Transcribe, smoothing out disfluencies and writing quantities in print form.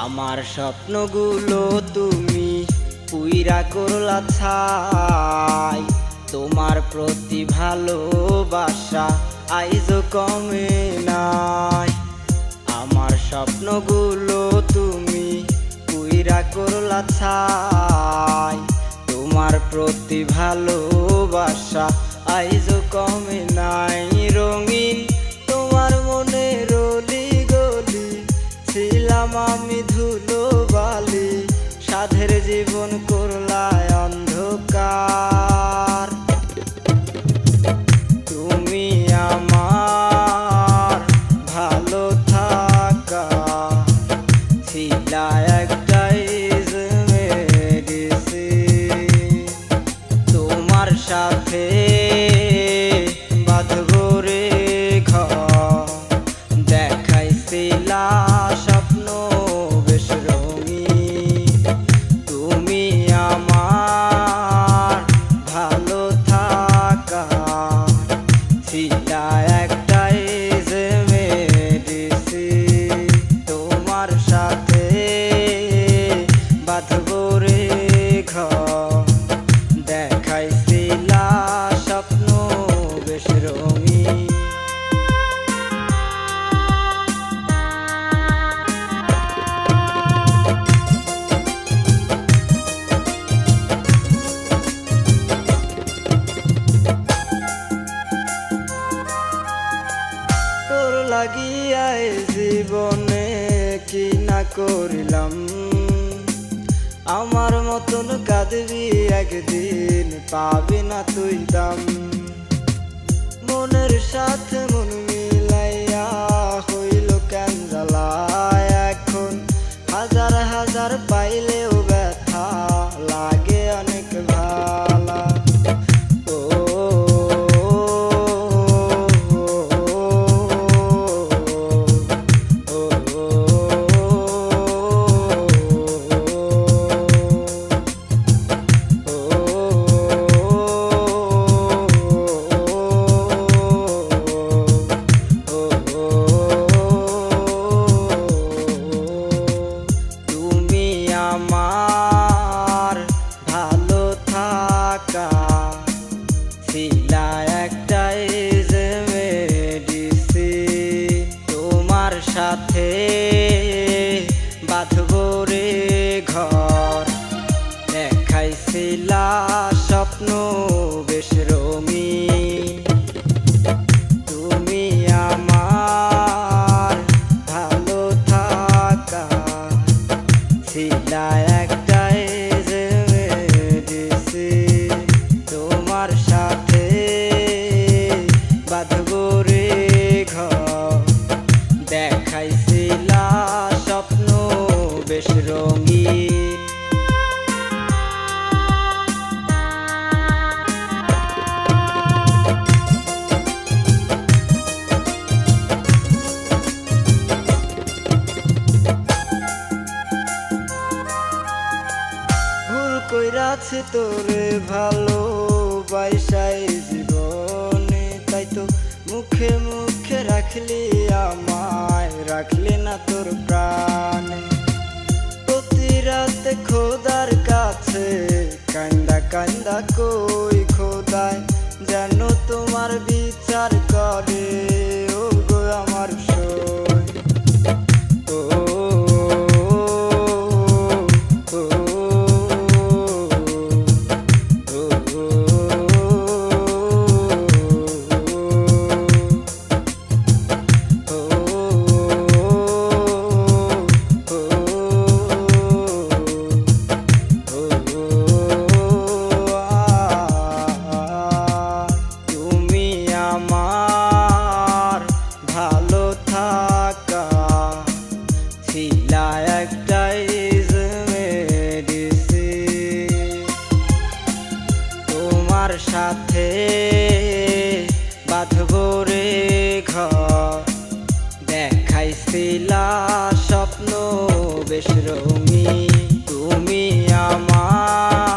আমার স্বপ্নগুলো তুমি পুইরা করলা ছাই, তোমার প্রতি ভালোবাসা আইজো কমে নাই। আমার স্বপ্নগুলো তুমি পুইরা করলা ছাই, তোমার প্রতি ভালোবাসা আইজো কমে নাই। রঙিন তোমার মনে রলি গলি ছিলাম আমি ধুলো বালি, সাধের জীবন করলায় অন্ধকার। তুমি আমার ভালো থাকা ছিলা একটাই মেডিসিন, তোমার সাথে বাঁধবো রেখা দেখাইছিলা স্বপ্ন বেশ রঙিন। তুমি আমার ভালো থাকা ছিলা একটাই যে মেডিসিন, তোমার সাথে বাঁধবো রেখা দেখাইছিলা স্বপ্ন বেশ রঙিন। তোর লাগিয়া জীবনে কি না করিলাম, আমার মতন কাঁদবি একদিন পাবি না তুই দাম। মনের সাথে মন মিলাইয়া হইল কেন জ্বালা, এখন হাজার হাজার পাইলেও ব্যথা লাগে অনেক ভালা। আমার ভালো থাকা ছিলা একটাই যে মেডিসিন, তোমার সাথে বাঁধবো রে ঘর দেখাইছিলা স্বপ্ন বেশ রঙিন। তুমি আমার ভালো থাকা ছিলা একটাই যে মেডিসিন, তোমার সাথে বাঁধবো রেখা দেখাইছিলা স্বপ্ন বেশ রঙিন। কইরাছি তোরে ভালো বাইসাই জীবনে, তাই তো মুখে মুখে রাখলি আমায়, রাখলি না তোর প্রাণে। প্রতি রাতে খোদার কাছে কান্দা কান্দা কই খোদায় যেন তোমার বিচার করে ও গো আমার সই। সাথে বাঁধবো রেখা দেখাইছিলা স্বপ্ন বেশ রঙিন। তুমি আমার